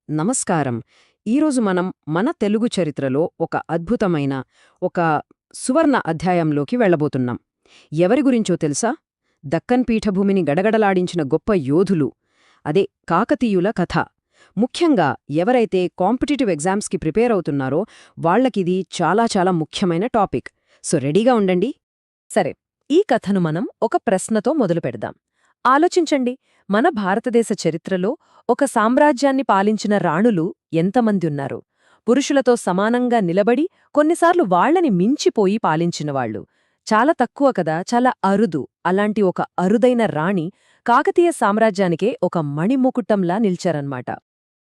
నమస్కారం. ఈరోజు మనం మన తెలుగు చరిత్రలో ఒక అద్భుతమైన, ఒక సువర్ణ అధ్యాయంలోకి వెళ్ళబోతున్నాం. ఎవరి గురించో తెలుసా? దక్కన్ పీఠభూమిని గడగడలాడించిన గొప్ప యోధులు. అదే కాకతీయుల కథ. ముఖ్యంగా ఎవరైతే కాంపిటీటివ్ ఎగ్జామ్స్కి ప్రిపేర్ అవుతున్నారో వాళ్లకిది చాలా చాలా ముఖ్యమైన టాపిక్. సో రెడీగా ఉండండి. సరే, ఈ కథను మనం ఒక ప్రశ్నతో మొదలుపెడదాం. ఆలోచించండి, మన భారతదేశ చరిత్రలో ఒక సామ్రాజ్యాన్ని పాలించిన రాణులు ఎంతమంది ఉన్నారు? పురుషులతో సమానంగా నిలబడి, కొన్నిసార్లు వాళ్లని మించిపోయి పాలించినవాళ్లు చాలా తక్కువ కదా, చాలా అరుదు. అలాంటి ఒక అరుదైన రాణి కాకతీయ సామ్రాజ్యానికే ఒక మణిముకుటంలా నిల్చారన్మాట.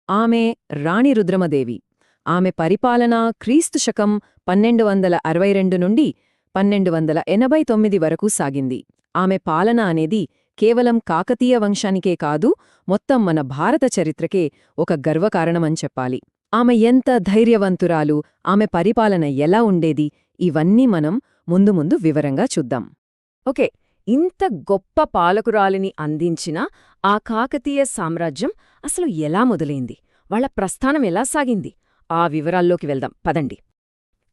ఆమె రాణి రుద్రమదేవి. ఆమె పరిపాలన క్రీస్తు శకం 1262 నుండి 1289 వరకు సాగింది. ఆమె పాలన అనేది కేవలం కాకతీయ వంశానికే కాదు, మొత్తం మన భారత చరిత్రకే ఒక గర్వకారణమని చెప్పాలి. ఆమె ఎంత ధైర్యవంతురాలు, ఆమె పరిపాలన ఎలా ఉండేది, ఇవన్నీ మనం ముందు ముందు వివరంగా చూద్దాం. ఓకే, ఇంత గొప్ప పాలకురాలిని అందించిన ఆ కాకతీయ సామ్రాజ్యం అసలు ఎలా మొదలైంది, వాళ్ల ప్రస్థానం ఎలా సాగింది, ఆ వివరాల్లోకి వెళ్దాం పదండి.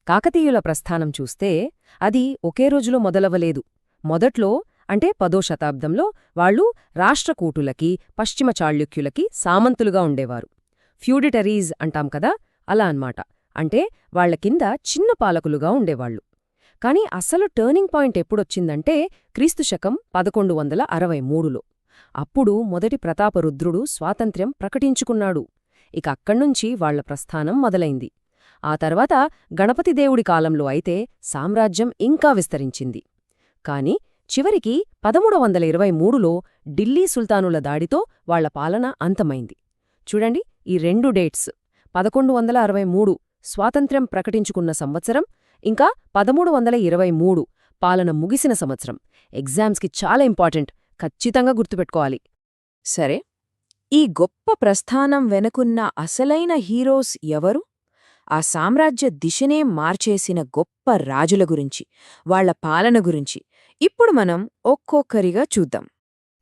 కాకతీయుల ప్రస్థానం చూస్తే అది ఒకే రోజులో మొదలవలేదు. మొదట్లో అంటే 10వ శతాబ్దంలో వాళ్లు రాష్ట్రకూటులకి, పశ్చిమ చాళుక్యులకి సామంతులుగా ఉండేవారు. ఫ్యూడిటరీస్ అంటాం కదా, అలా అన్మాట. అంటే వాళ్ల కింద చిన్న పాలకులుగా ఉండేవాళ్లు. కాని అసలు టర్నింగ్ పాయింట్ ఎప్పుడొచ్చిందంటే క్రీస్తు శకం 1163లో. అప్పుడు మొదటి ప్రతాపరుద్రుడు స్వాతంత్ర్యం ప్రకటించుకున్నాడు. ఇక అక్కడ్నుంచి వాళ్ల ప్రస్థానం మొదలైంది. ఆ తర్వాత గణపతిదేవుడి కాలంలో అయితే సామ్రాజ్యం ఇంకా విస్తరించింది. కాని చివరికి 1323లో ఢిల్లీ సుల్తానుల దాడితో వాళ్ల పాలన అంతమైంది. చూడండి, ఈ రెండు డేట్స్ 1163 స్వాతంత్ర్యం ప్రకటించుకున్న సంవత్సరం, ఇంకా 1323 పాలన ముగిసిన సంవత్సరం ఎగ్జామ్స్కి చాలా ఇంపార్టెంట్, ఖచ్చితంగా గుర్తుపెట్టుకోవాలి. సరే, ఈ గొప్ప ప్రస్థానం వెనుకున్న అసలైన హీరోస్ ఎవరు? ఆ సామ్రాజ్య దిశనే మార్చేసిన గొప్ప రాజుల గురించి, వాళ్ల పాలన గురించి ఇప్పుడు మనం ఒక్కొక్కరిగా చూద్దాం.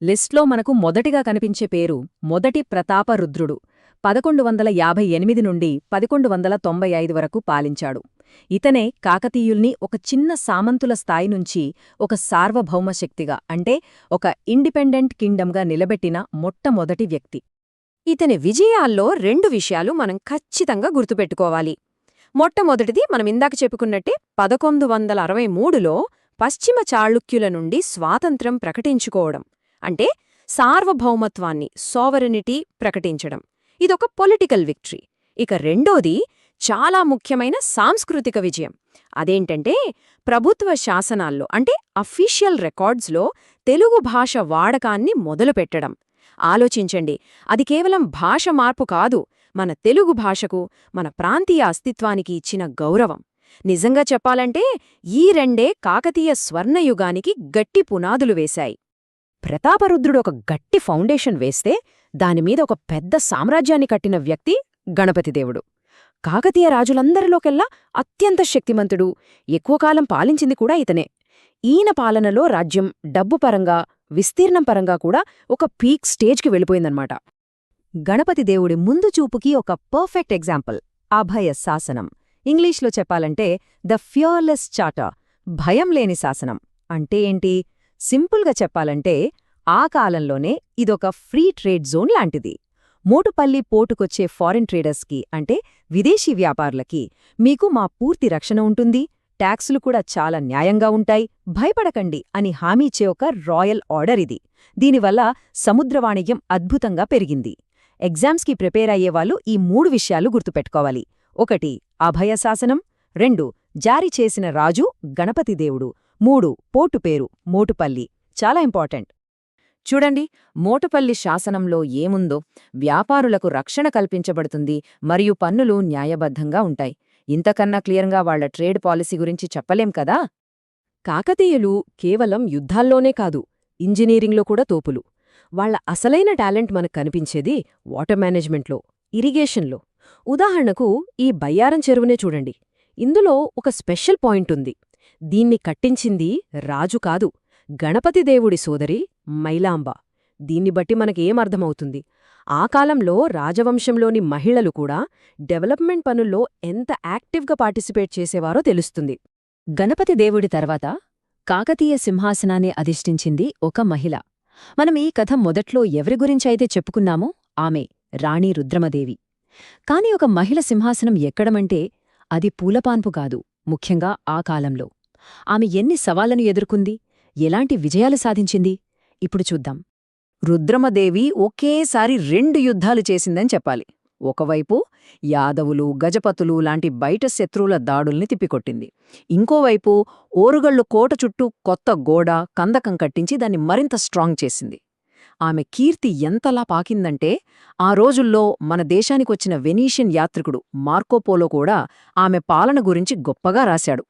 లిస్ట్లో మనకు మొదటిగా కనిపించే పేరు మొదటి ప్రతాపరుద్రుడు. 1158 నుండి 1195 వరకు పాలించాడు. ఇతనే కాకతీయుల్ని ఒక చిన్న సామంతుల స్థాయి నుంచి ఒక సార్వభౌమ శక్తిగా, అంటే ఒక ఇండిపెండెంట్ కింగ్డమ్గా నిలబెట్టిన మొట్టమొదటి వ్యక్తి. ఇతని విజయాల్లో 2 విషయాలు మనం ఖచ్చితంగా గుర్తుపెట్టుకోవాలి. మొట్టమొదటిది మనం ఇందాక చెప్పుకున్నట్టే 1163లో పశ్చిమ చాళుక్యుల నుండి స్వాతంత్ర్యం ప్రకటించుకోవడం, అంటే సార్వభౌమత్వాన్ని, సోవరెనిటీ ప్రకటించడం. ఇదొక పొలిటికల్ విక్టరీ. ఇక రెండోది చాలా ముఖ్యమైన సాంస్కృతిక విజయం. అదేంటంటే ప్రభుత్వ శాసనాల్లో, అంటే అఫీషియల్ రికార్డ్స్లో తెలుగు భాష వాడకాన్ని మొదలుపెట్టడం. ఆలోచించండి, అది కేవలం భాష మార్పు కాదు, మన తెలుగు భాషకు, మన ప్రాంతీయ అస్తిత్వానికి ఇచ్చిన గౌరవం. నిజంగా చెప్పాలంటే ఈ రెండే కాకతీయ స్వర్ణయుగానికి గట్టి పునాదులు వేశాయి. ప్రతాపరుద్రుడు ఒక గట్టి ఫౌండేషన్ వేస్తే దానిమీద ఒక పెద్ద సామ్రాజ్యాన్ని కట్టిన వ్యక్తి గణపతిదేవుడు. కాకతీయ రాజులందరిలోకెల్లా అత్యంత శక్తిమంతుడు, ఎక్కువ కాలం పాలించింది కూడా ఇతనే. ఈయన పాలనలో రాజ్యం డబ్బుపరంగా, విస్తీర్ణం పరంగా కూడా ఒక పీక్ స్టేజ్కి వెళ్ళిపోయిందన్నమాట. గణపతిదేవుడి ముందు చూపుకి ఒక పర్ఫెక్ట్ ఎగ్జాంపుల్ అభయ శాసనం. ఇంగ్లీష్లో చెప్పాలంటే ద ఫియర్లెస్ చార్టర్, భయం లేని శాసనం. అంటే ఏంటి? సింపుల్గా చెప్పాలంటే ఆ కాలంలోనే ఇదొక ఫ్రీ ట్రేడ్ జోన్ లాంటిది. మోటుపల్లి పోర్టుకొచ్చే ఫారిన్ ట్రేడర్స్కి, అంటే విదేశీ వ్యాపారులకి, మీకు మా పూర్తి రక్షణ ఉంటుంది, ట్యాక్సులు కూడా చాలా న్యాయంగా ఉంటాయి, భయపడకండి అని హామీ ఇచ్చే ఒక రాయల్ ఆర్డర్ ఇది. దీనివల్ల సముద్ర వాణిజ్యం అద్భుతంగా పెరిగింది. ఎగ్జామ్స్కి ప్రిపేర్ అయ్యేవాళ్ళు ఈ 3 విషయాలు గుర్తుపెట్టుకోవాలి. 1 అభయ శాసనం, 2 జారీ చేసిన రాజు గణపతిదేవుడు, 3 పోర్టు పేరు మోటుపల్లి. చాలా ఇంపార్టెంట్. చూడండి, మోటుపల్లి శాసనంలో ఏముందో, వ్యాపారులకు రక్షణ కల్పించబడుతుంది మరియు పన్నులు న్యాయబద్ధంగా ఉంటాయి. ఇంతకన్నా క్లియర్గా వాళ్ల ట్రేడ్ పాలసీ గురించి చెప్పలేం కదా. కాకతీయులు కేవలం యుద్ధాల్లోనే కాదు, ఇంజనీరింగ్లో కూడా తోపులు. వాళ్ల అసలైన టాలెంట్ మనకు కనిపించేది వాటర్ మేనేజ్మెంట్లో, ఇరిగేషన్లో. ఉదాహరణకు ఈ బయ్యారం చెరువునే చూడండి. ఇందులో ఒక స్పెషల్ పాయింట్ ఉంది. దీన్ని కట్టించింది రాజు కాదు, గణపతిదేవుడి సోదరి మైలాంబ. దీన్ని బట్టి మనకేమర్థమవుతుంది? ఆ కాలంలో రాజవంశంలోని మహిళలు కూడా డెవలప్మెంట్ పనుల్లో ఎంత యాక్టివ్గా పార్టిసిపేట్ చేసేవారో తెలుస్తుంది. గణపతి దేవుడి తర్వాత కాకతీయ సింహాసనాన్ని అధిష్ఠించింది ఒక మహిళ. మనం ఈ కథ మొదట్లో ఎవరి గురించైతే చెప్పుకున్నామో ఆమె రాణి రుద్రమదేవి. కాని ఒక మహిళ సింహాసనం ఎక్కడమంటే అది పూలపాన్పు కాదు, ముఖ్యంగా ఆ కాలంలో. ఆమె ఎన్ని సవాళ్లను ఎదుర్కొంది, ఎలాంటి విజయాలు సాధించింది ఇప్పుడు చూద్దాం. రుద్రమదేవి ఒకేసారి 2 యుద్ధాలు చేసిందని చెప్పాలి. ఒకవైపు యాదవులు, గజపతులు లాంటి బయట శత్రువుల దాడుల్ని తిప్పికొట్టింది. ఇంకోవైపు ఓరుగళ్ళు కోట చుట్టూ కొత్త గోడ, కందకం కట్టించి దాన్ని మరింత స్ట్రాంగ్ చేసింది. ఆమె కీర్తి ఎంతలా పాకిందంటే ఆ రోజుల్లో మన దేశానికొచ్చిన వెనీషియన్ యాత్రికుడు మార్కోపోలో కూడా ఆమె పాలన గురించి గొప్పగా రాశాడు.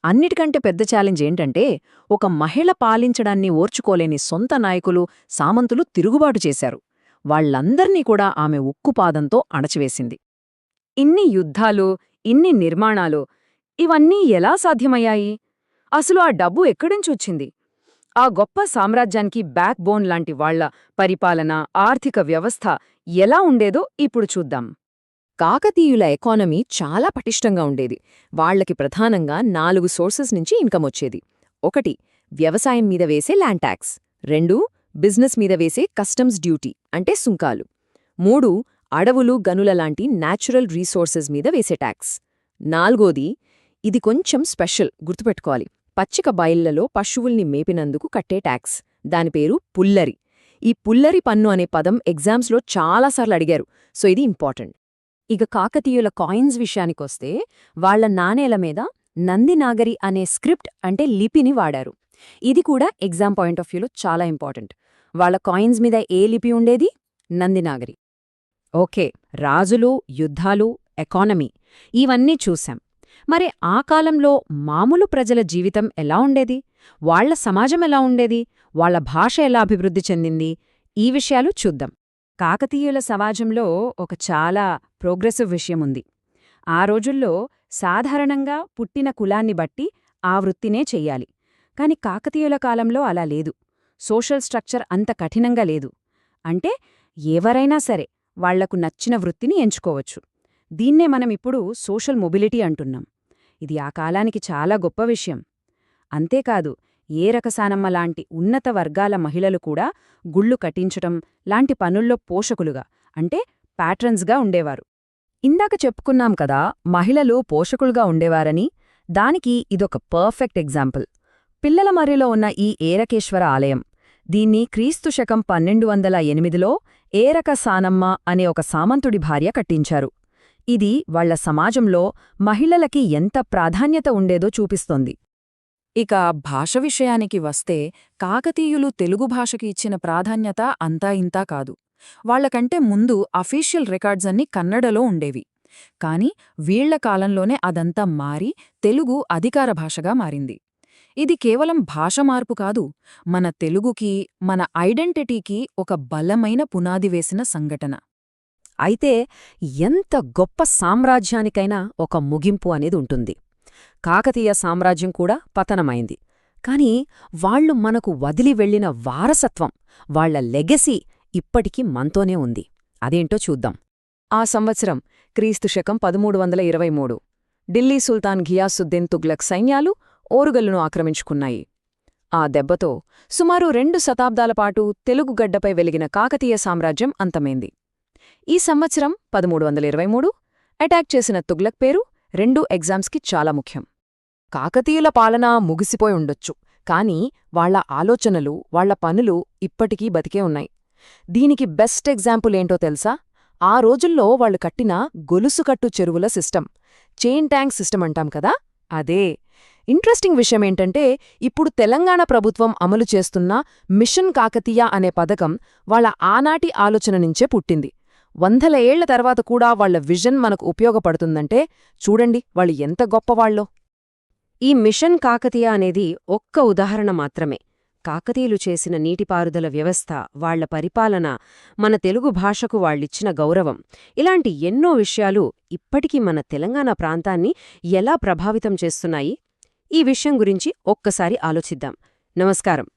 అన్నిటికంటే పెద్ద ఛాలెంజ్ ఏంటంటే ఒక మహిళ పాలించడాన్ని ఓర్చుకోలేని సొంత నాయకులు, సామంతులు తిరుగుబాటు చేశారు. వాళ్లందర్నీ కూడా ఆమె ఉక్కుపాదంతో అణచివేసింది. ఇన్ని యుద్ధాలు, ఇన్ని నిర్మాణాలు, ఇవన్నీ ఎలా సాధ్యమయ్యాయి? అసలు ఆ డబ్బు ఎక్కడినుంచొచ్చింది? ఆ గొప్ప సామ్రాజ్యానికి బ్యాక్ బోన్ లాంటి వాళ్ల పరిపాలన, ఆర్థిక వ్యవస్థ ఎలా ఉండేదో ఇప్పుడు చూద్దాం. కాకతీయుల ఎకానమీ చాలా పటిష్టంగా ఉండేది. వాళ్లకి ప్రధానంగా 4 సోర్సెస్ నుంచి ఇన్కమ్ వచ్చేది. 1 వ్యవసాయం మీద వేసే ల్యాండ్ ట్యాక్స్, 2 బిజినెస్ మీద వేసే కస్టమ్స్ డ్యూటీ అంటే సుంకాలు, 3 అడవులు, గనుల లాంటి న్యాచురల్ రీసోర్సెస్ మీద వేసే ట్యాక్స్, 4ది ఇది కొంచెం స్పెషల్, గుర్తుపెట్టుకోవాలి, పచ్చిక బయళ్లలో పశువుల్ని మేపినందుకు కట్టే ట్యాక్స్, దాని పేరు పుల్లరి. ఈ పుల్లరి పన్ను అనే పదం ఎగ్జామ్స్లో చాలాసార్లు అడిగారు, సో ఇది ఇంపార్టెంట్. ఇక కాకతీయుల కాయిన్స్ విషయానికొస్తే వాళ్ల నాణేల మీద నందినాగరి అనే స్క్రిప్ట్ అంటే లిపిని వాడారు. ఇది కూడా ఎగ్జామ్ పాయింట్ ఆఫ్ వ్యూలో చాలా ఇంపార్టెంట్. వాళ్ల కాయిన్స్ మీద ఏ లిపి ఉండేది? నందినాగరి. ఓకే, రాజులు, యుద్ధాలు, ఎకానమీ ఇవన్నీ చూశాం. మరి ఆ కాలంలో మామూలు ప్రజల జీవితం ఎలా ఉండేది? వాళ్ల సమాజం ఎలా ఉండేది? వాళ్ల భాష ఎలా అభివృద్ధి చెందింది? ఈ విషయాలు చూద్దాం. కాకతీయుల సమాజంలో ఒక చాలా ప్రోగ్రెసివ్ విషయముంది. ఆ రోజుల్లో సాధారణంగా పుట్టిన కులాన్ని బట్టి ఆ వృత్తినే చెయ్యాలి. కాని కాకతీయుల కాలంలో అలా లేదు. సోషల్ స్ట్రక్చర్ అంత కఠినంగా లేదు. అంటే ఎవరైనా సరే వాళ్లకు నచ్చిన వృత్తిని ఎంచుకోవచ్చు. దీన్నే మనమిప్పుడు సోషల్ మొబిలిటీ అంటున్నాం. ఇది ఆ కాలానికి చాలా గొప్ప విషయం. అంతేకాదు, ఏరకసానమ్మ లాంటి ఉన్నత వర్గాల మహిళలు కూడా గుళ్ళు కట్టించటం లాంటి పనుల్లో పోషకులుగా అంటే ప్యాట్రన్స్గా ఉండేవారు. ఇందాక చెప్పుకున్నాం కదా మహిళలు పోషకులుగా ఉండేవారని. దానికి ఇదొక పర్ఫెక్ట్ ఎగ్జాంపుల్. పిల్లలమర్రిలో ఉన్న ఈ ఏరకేశ్వర ఆలయం, దీన్ని క్రీస్తు శకం 1208లో ఏరకసానమ్మ అనే ఒక సామంతుడి భార్య కట్టించారు. ఇది వాళ్ల సమాజంలో మహిళలకి ఎంత ప్రాధాన్యత ఉండేదో చూపిస్తోంది. ఇక భాష విషయానికి వస్తే కాకతీయులు తెలుగు భాషకి ఇచ్చిన ప్రాధాన్యత అంతా ఇంతా కాదు. వాళ్లకంటే ముందు అఫీషియల్ రికార్డ్స్ అన్నీ కన్నడలో ఉండేవి. కాని వీళ్ల కాలంలోనే అదంతా మారి తెలుగు అధికార భాషగా మారింది. ఇది కేవలం భాష మార్పు కాదు, మన తెలుగుకి, మన ఐడెంటిటీకి ఒక బలమైన పునాది వేసిన సంఘటన. అయితే ఎంత గొప్ప సామ్రాజ్యానికైనా ఒక ముగింపు అనేది ఉంటుంది. కాకతీయ సామ్రాజ్యం కూడా పతనమైంది. కాని వాళ్లు మనకు వదిలి వెళ్లిన వారసత్వం, వాళ్ల లెగసీ ఇప్పటికీ మనతోనే ఉంది. అదేంటో చూద్దాం. ఆ సంవత్సరం క్రీస్తు శకం 1323. ఢిల్లీ సుల్తాన్ ఘియాసుద్దీన్ తుగ్లక్ సైన్యాలు ఓరుగల్లును ఆక్రమించుకున్నాయి. ఆ దెబ్బతో సుమారు 2 శతాబ్దాల పాటు తెలుగు గడ్డపై వెలిగిన కాకతీయ సామ్రాజ్యం అంతమైంది. ఈ సంవత్సరం 1323 అటాక్ చేసిన తుగ్లక్ పేరు 2 ఎగ్జామ్స్కి చాలా ముఖ్యం. కాకతీయుల పాలన ముగిసిపోయి ఉండొచ్చు, కాని వాళ్ల ఆలోచనలు, వాళ్ల పనులు ఇప్పటికీ బతికే ఉన్నాయి. దీనికి బెస్ట్ ఎగ్జాంపుల్ ఏంటో తెలుసా? ఆ రోజుల్లో వాళ్లు కట్టిన గొలుసుకట్టు చెరువుల సిస్టమ్, చైన్ ట్యాంక్ సిస్టమ్ అంటాం కదా, అదే. ఇంట్రెస్టింగ్ విషయమేంటంటే ఇప్పుడు తెలంగాణ ప్రభుత్వం అమలు చేస్తున్న మిషన్ కాకతీయ అనే పథకం వాళ్ల ఆనాటి ఆలోచన నుంచే పుట్టింది. 100 ఏళ్ల తర్వాత కూడా వాళ్ల విజన్ మనకు ఉపయోగపడుతుందంటే చూడండి వాళ్ళు ఎంత గొప్పవాళ్ళో. ఈ మిషన్ కాకతీయ అనేది ఒక్క ఉదాహరణ మాత్రమే. కాకతీయులు చేసిన నీటిపారుదల వ్యవస్థ, వాళ్ల పరిపాలన, మన తెలుగు భాషకు వాళ్ళిచ్చిన గౌరవం, ఇలాంటి ఎన్నో విషయాలు ఇప్పటికీ మన తెలంగాణ ప్రాంతాన్ని ఎలా ప్రభావితం చేస్తున్నాయి? ఈ విషయం గురించి ఒక్కసారి ఆలోచిద్దాం. నమస్కారం.